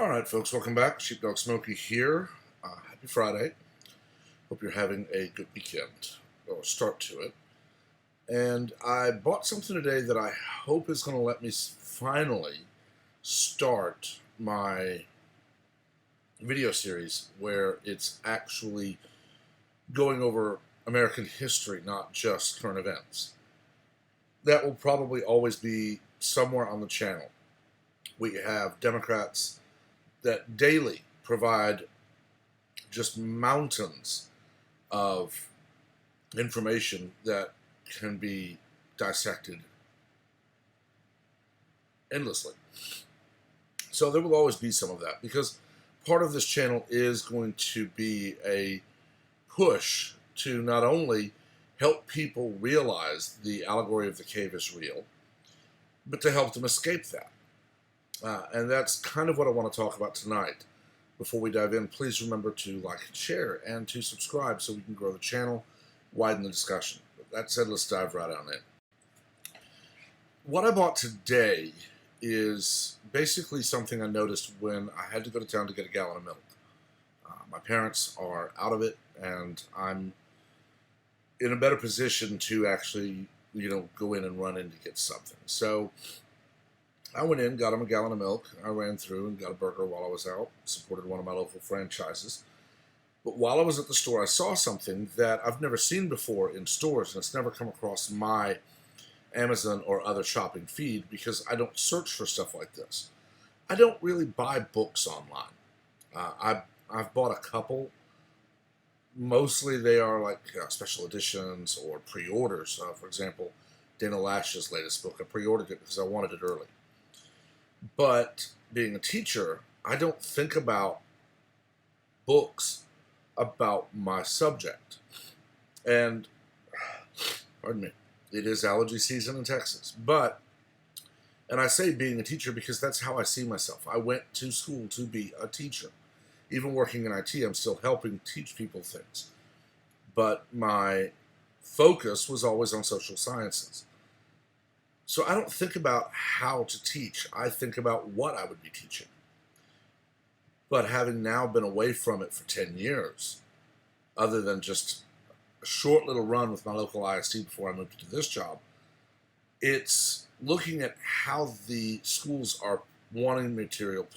All right, folks, welcome back. Sheepdog Smokey here. Happy Friday. Hope you're having a good weekend or start to it. And I bought something today that I hope is going to let me finally start my video series where it's actually going over American history, not just current events. That will probably always be somewhere on the channel. We have Democrats that daily provide just mountains of information that can be dissected endlessly. So there will always be some of that because part of this channel is going to be a push to not only help people realize the allegory of the cave is real, but to help them escape that. And that's kind of what I want to talk about tonight. Before we dive in, please remember to like and share and to subscribe so we can grow the channel, widen the discussion. But that said, let's dive right on in. What I bought today is basically something I noticed when I had to go to town to get a gallon of milk. My parents are out of it, and I'm in a better position to actually, go in and run in to get something. So I went in, got him a gallon of milk. I ran through and got a burger while I was out, supported one of my local franchises. But while I was at the store, I saw something that I've never seen before in stores, and it's never come across my Amazon or other shopping feed because I don't search for stuff like this. I don't really buy books online. I've bought a couple. Mostly they are like special editions or pre-orders. For example, Dana Lash's latest book, I pre-ordered it because I wanted it early. But being a teacher, I don't think about books about my subject. And, pardon me, it is allergy season in Texas. And I say being a teacher because that's how I see myself. I went to school to be a teacher. Even working in IT, I'm still helping teach people things. But my focus was always on social sciences. So I don't think about how to teach. I think about what I would be teaching. But having now been away from it for 10 years, other than just a short little run with my local ISD before I moved into this job, it's looking at how the schools are wanting material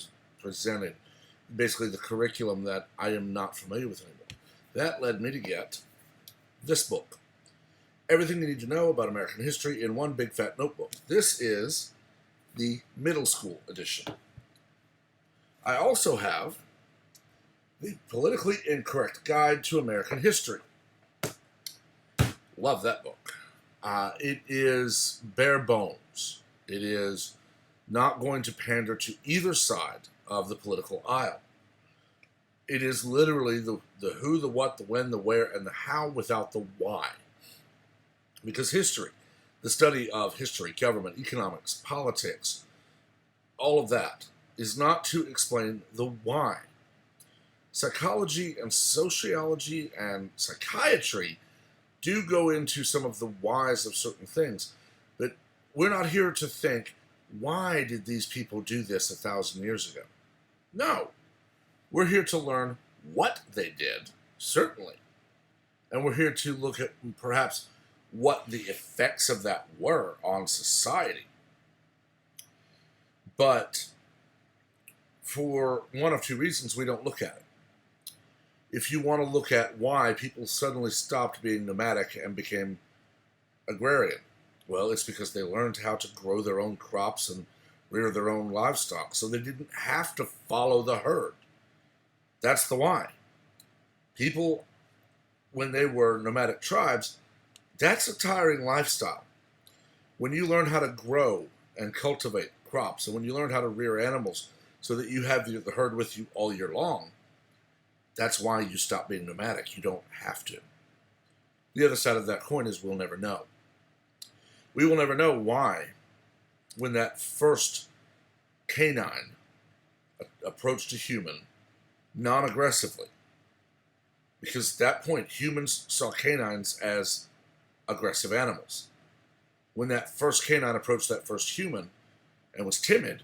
presented, basically the curriculum that I am not familiar with anymore. That led me to get this book. Everything you need to know about American history in one big fat notebook. This is the middle school edition. I also have the Politically Incorrect Guide to American History. Love that book. It is bare bones. It is not going to pander to either side of the political aisle. It is literally the who, the what, the when, the where, and the how without the why. Because history, the study of history, government, economics, politics, all of that is not to explain the why. Psychology and sociology and psychiatry do go into some of the whys of certain things, but we're not here to think, why did these people do this 1,000 years ago? No. We're here to learn what they did, certainly. And we're here to look at perhaps what the effects of that were on society. But for one of two reasons, we don't look at it. If you want to look at why people suddenly stopped being nomadic and became agrarian, well, it's because they learned how to grow their own crops and rear their own livestock, so they didn't have to follow the herd. That's the why. People, when they were nomadic tribes, that's a tiring lifestyle. When you learn how to grow and cultivate crops, and when you learn how to rear animals so that you have the herd with you all year long, that's why you stop being nomadic. You don't have to. The other side of that coin is we'll never know. We will never know why, when that first canine approached a human non-aggressively, because at that point humans saw canines as aggressive animals. When that first canine approached that first human and was timid,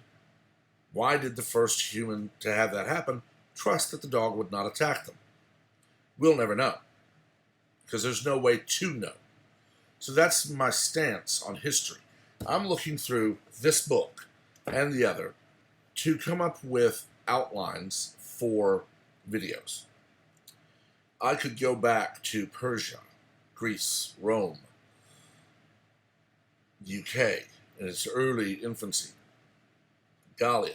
Why did the first human to have that happen trust that the dog would not attack them? We'll never know, because there's no way to know. So that's my stance on history. I'm looking through this book and the other to come up with outlines for videos. I could go back to Persia, Greece, Rome, UK in its early infancy, Gallia.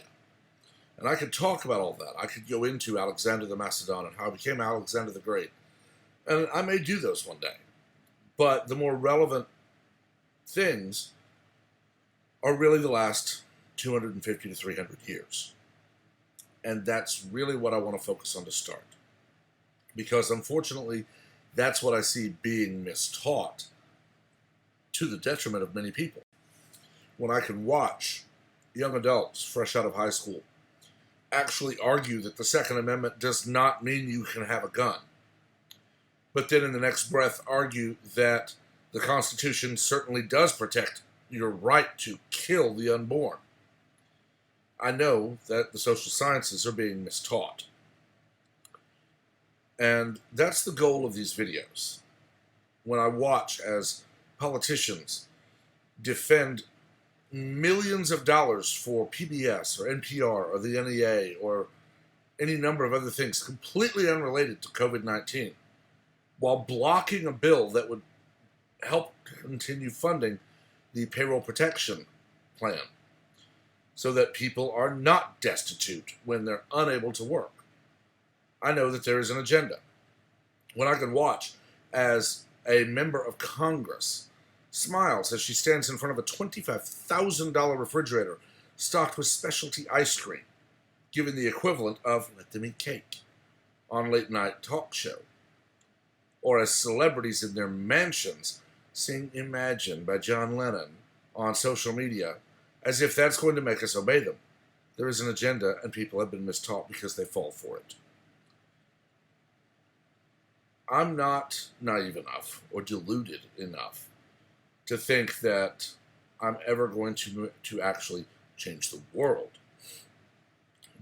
And I could talk about all that. I could go into Alexander the Macedon and how he became Alexander the Great. And I may do those one day. But the more relevant things are really the last 250 to 300 years. And that's really what I want to focus on to start. Because unfortunately, that's what I see being mistaught to the detriment of many people. When I can watch young adults fresh out of high school actually argue that the Second Amendment does not mean you can have a gun, but then in the next breath argue that the Constitution certainly does protect your right to kill the unborn. I know that the social sciences are being mistaught. And that's the goal of these videos. When I watch as politicians defend millions of dollars for PBS or NPR or the NEA or any number of other things completely unrelated to COVID-19, while blocking a bill that would help continue funding the payroll protection plan so that people are not destitute when they're unable to work. I know that there is an agenda. When I can watch as a member of Congress smiles as she stands in front of a $25,000 refrigerator stocked with specialty ice cream, given the equivalent of let them eat cake on late night talk show, or as celebrities in their mansions sing Imagine by John Lennon on social media, as if that's going to make us obey them. There is an agenda, and people have been mistaught because they fall for it. I'm not naive enough or deluded enough to think that I'm ever going to actually change the world.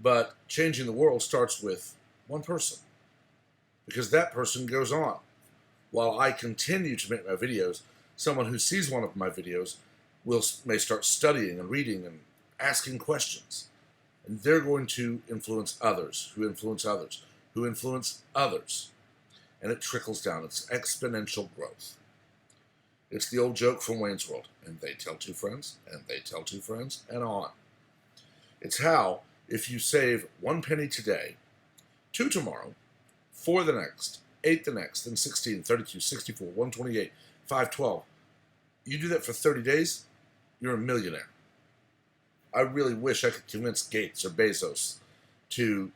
But changing the world starts with one person, because that person goes on. While I continue to make my videos, someone who sees one of my videos may start studying and reading and asking questions. And they're going to influence others, who influence others, who influence others. And it trickles down. It's exponential growth. It's the old joke from Wayne's World. And they tell two friends, and they tell two friends, and on. It's how, if you save 1 penny today, 2 tomorrow, 4 the next, 8 the next, then 16, 32, 64, 128, 512. You do that for 30 days, you're a millionaire. I really wish I could convince Gates or Bezos to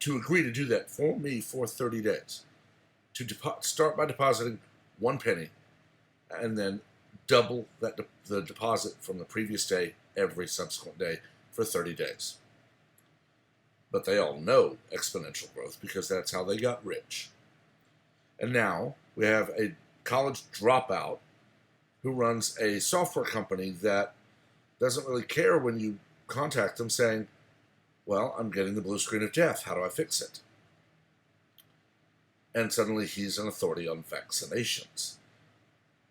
agree to do that for me for 30 days. To start by depositing 1 penny and then double the deposit from the previous day every subsequent day for 30 days. But they all know exponential growth because that's how they got rich. And now we have a college dropout who runs a software company that doesn't really care when you contact them saying, well, I'm getting the blue screen of death. How do I fix it? And suddenly he's an authority on vaccinations.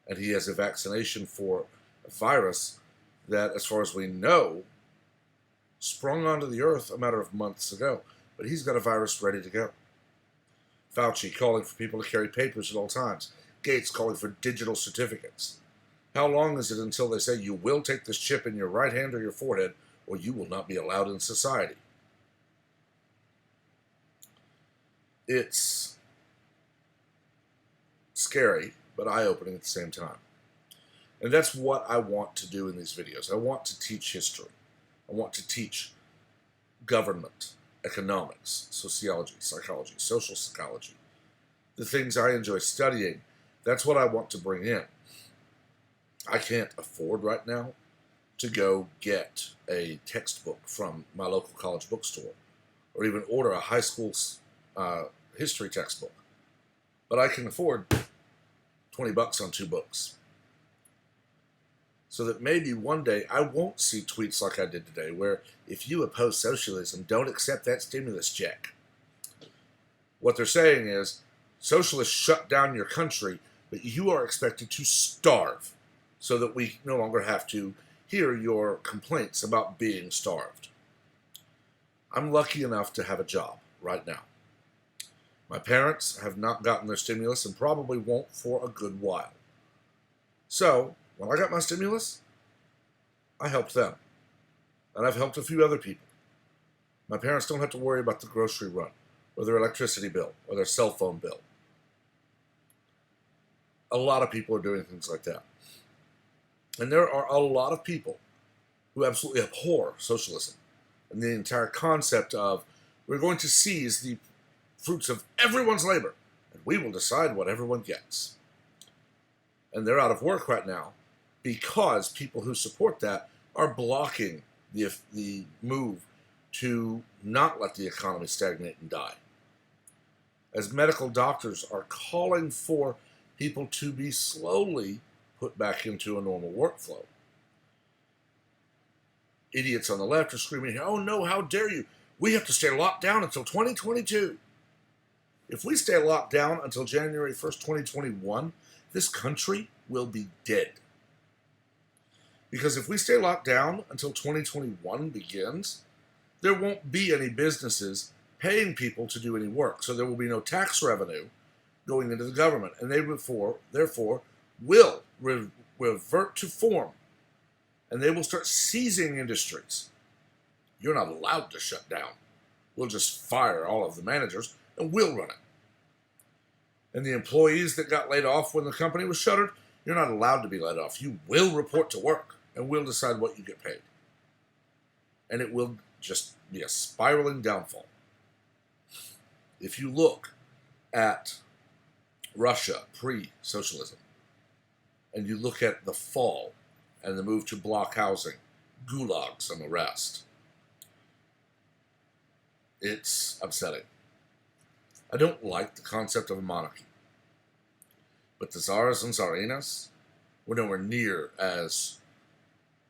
And he has a vaccination for a virus that, as far as we know, sprung onto the earth a matter of months ago. But he's got a virus ready to go. Fauci calling for people to carry papers at all times. Gates calling for digital certificates. How long is it until they say you will take this chip in your right hand or your forehead, or you will not be allowed in society? It's scary, but eye-opening at the same time. And that's what I want to do in these videos. I want to teach history. I want to teach government, economics, sociology, psychology, social psychology. The things I enjoy studying, that's what I want to bring in. I can't afford right now to go get a textbook from my local college bookstore or even order a high school history textbook. But I can afford $20 on 2 books. so that maybe one day I won't see tweets like I did today, where if you oppose socialism, don't accept that stimulus check. What they're saying is, socialists shut down your country, but you are expected to starve so that we no longer have to hear your complaints about being starved. I'm lucky enough to have a job right now. My parents have not gotten their stimulus and probably won't for a good while. So, when I got my stimulus, I helped them. And I've helped a few other people. My parents don't have to worry about the grocery run, or their electricity bill, or their cell phone bill. A lot of people are doing things like that. And there are a lot of people who absolutely abhor socialism and the entire concept of we're going to seize the fruits of everyone's labor and we will decide what everyone gets. And they're out of work right now because people who support that are blocking the move to not let the economy stagnate and die. As medical doctors are calling for people to be slowly put back into a normal workflow. Idiots on the left are screaming, oh no, how dare you? We have to stay locked down until 2022. If we stay locked down until January 1st, 2021, this country will be dead. Because if we stay locked down until 2021 begins, there won't be any businesses paying people to do any work. So there will be no tax revenue going into the government. And they therefore will revert to form. And they will start seizing industries. You're not allowed to shut down. We'll just fire all of the managers and we'll run it. And the employees that got laid off when the company was shuttered, you're not allowed to be laid off. You will report to work and we'll decide what you get paid. And it will just be a spiraling downfall. If you look at Russia pre-socialism and you look at the fall and the move to block housing, gulags and the rest, it's upsetting. I don't like the concept of a monarchy. But the czars and tsarinas were nowhere near as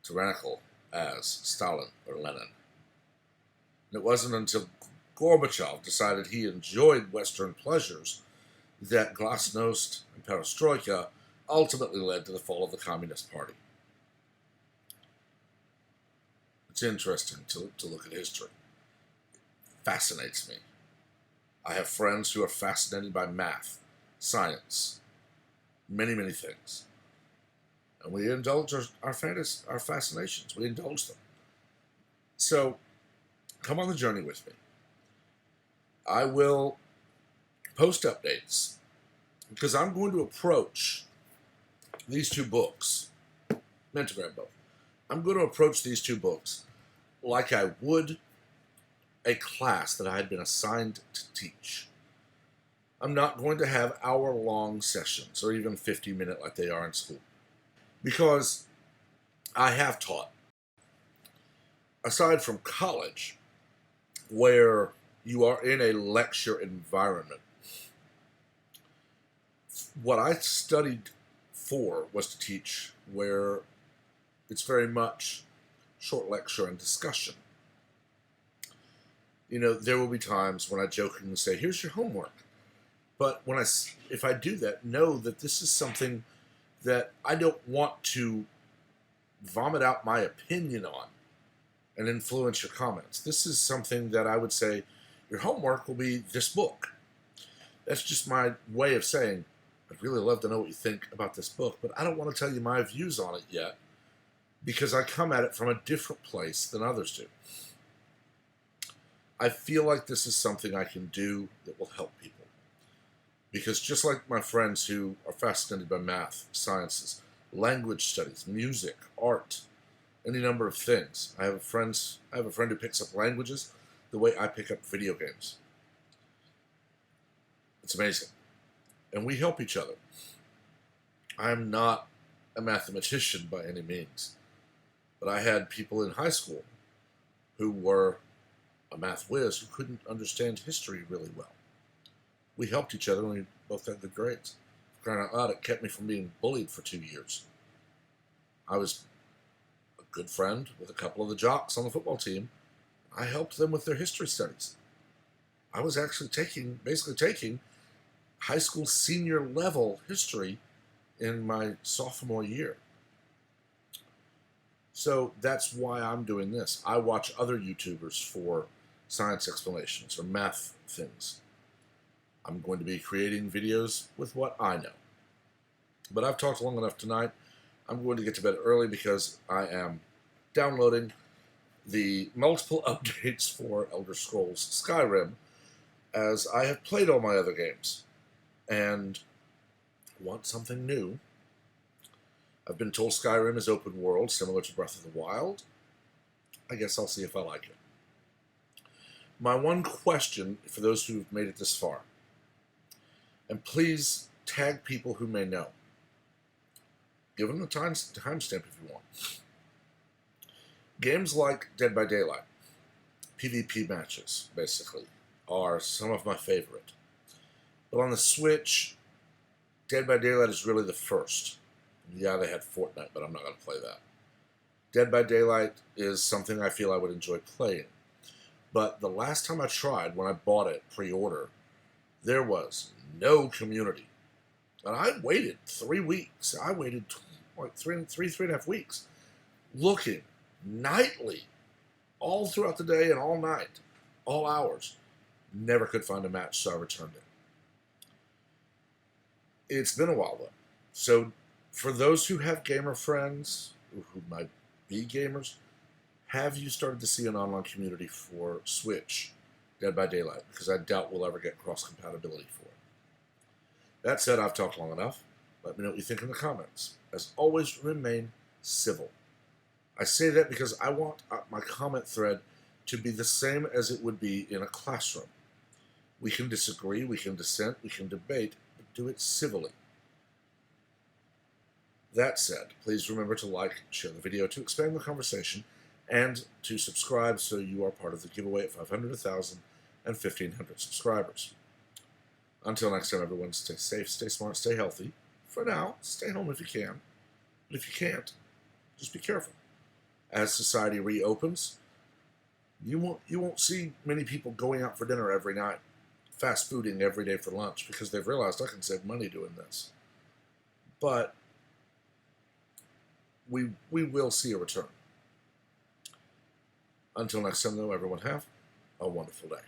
tyrannical as Stalin or Lenin. And it wasn't until Gorbachev decided he enjoyed Western pleasures that glasnost and perestroika ultimately led to the fall of the Communist Party. It's interesting to look at history. It fascinates me. I have friends who are fascinated by math, science, many, many things. And we indulge our fascinations. We indulge them. So, come on the journey with me. I will post updates because I'm going to approach these two books. Meant to grab both. I'm going to approach these two books like I would a class that I had been assigned to teach. I'm not going to have hour-long sessions or even 50-minute like they are in school. Because I have taught. Aside from college, where you are in a lecture environment, what I studied for was to teach, where it's very much short lecture and discussion. You know, there will be times when I jokingly say, here's your homework. But if I do that, know that this is something that I don't want to vomit out my opinion on and influence your comments. This is something that I would say, your homework will be this book. That's just my way of saying, I'd really love to know what you think about this book, but I don't want to tell you my views on it yet because I come at it from a different place than others do. I feel like this is something I can do that will help people. Because just like my friends who are fascinated by math, sciences, language studies, music, art, any number of things. I have a friend who picks up languages the way I pick up video games. It's amazing. And we help each other. I'm not a mathematician by any means, but I had people in high school who were a math whiz who couldn't understand history really well. We helped each other and we both got good grades. Crying out loud, it kept me from being bullied for 2 years. I was good friend with a couple of the jocks on the football team. I helped them with their history studies. I was actually basically taking high school senior level history in my sophomore year. So that's why I'm doing this. I watch other YouTubers for science explanations or math things. I'm going to be creating videos with what I know. But I've talked long enough tonight. I'm going to get to bed early because I am downloading the multiple updates for Elder Scrolls Skyrim, as I have played all my other games and want something new. I've been told Skyrim is open world, similar to Breath of the Wild. I guess I'll see if I like it. My one question for those who've made it this far, and please tag people who may know. Give them the timestamp if you want. Games like Dead by Daylight, PvP matches, basically, are some of my favorite. But on the Switch, Dead by Daylight is really the first. Yeah, they had Fortnite, but I'm not going to play that. Dead by Daylight is something I feel I would enjoy playing. But the last time I tried, when I bought it pre-order, there was no community. And I waited 3 weeks. I waited like three and a half weeks looking nightly, all throughout the day and all night, all hours. Never could find a match, so I returned it. It's been a while, though. So for those who have gamer friends, who might be gamers, have you started to see an online community for Switch, Dead by Daylight? Because I doubt we'll ever get cross-compatibility for it. That said, I've talked long enough. Let me know what you think in the comments. As always, remain civil. I say that because I want my comment thread to be the same as it would be in a classroom. We can disagree, we can dissent, we can debate, but do it civilly. That said, please remember to like, share the video to expand the conversation, and to subscribe so you are part of the giveaway at 500, 1,000, and 1,500 subscribers. Until next time, everyone, stay safe, stay smart, stay healthy. For now, stay home if you can. But if you can't, just be careful. As society reopens, you won't see many people going out for dinner every night, fast fooding every day for lunch, because they've realized I can save money doing this. But we will see a return. Until next time, though, everyone have a wonderful day.